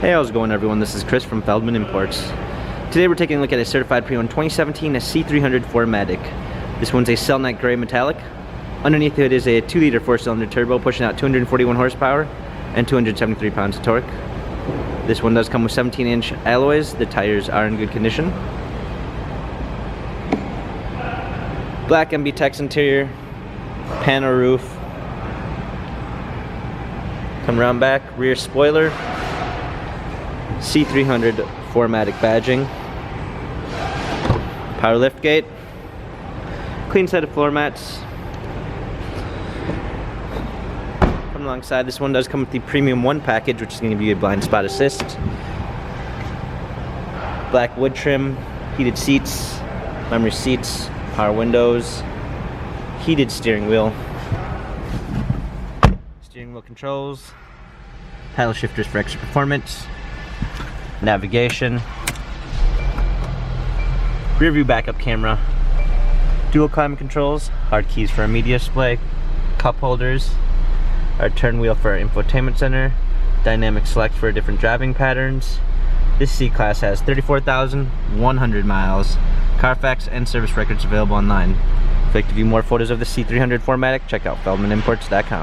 Hey, how's it going, everyone? This is Chris from Feldmann Imports. Today we're taking a look at a certified pre-owned 2017 C300 4MATIC. This one's a cell neck gray metallic. Underneath it is a 2-liter 4-cylinder turbo pushing out 241 horsepower and 273 pounds of torque. This one does come with 17-inch alloys. The tires are in good condition. Black MB-Tex interior, panel roof. Come around back, rear spoiler. C300 4MATIC badging, power lift gate, clean set of floor mats. From alongside, this one does come with the Premium 1 package, which is going to be a blind spot assist, black wood trim, heated seats, memory seats, power windows, heated steering wheel controls, paddle shifters for extra performance, navigation, rear view backup camera, dual climate controls, hard keys for our media display, cup holders, our turn wheel for our infotainment center, dynamic select for different driving patterns. This C-Class has 34,100 miles, Carfax and service records available online. If you'd like to view more photos of the C300 4MATIC, check out feldmanimports.com.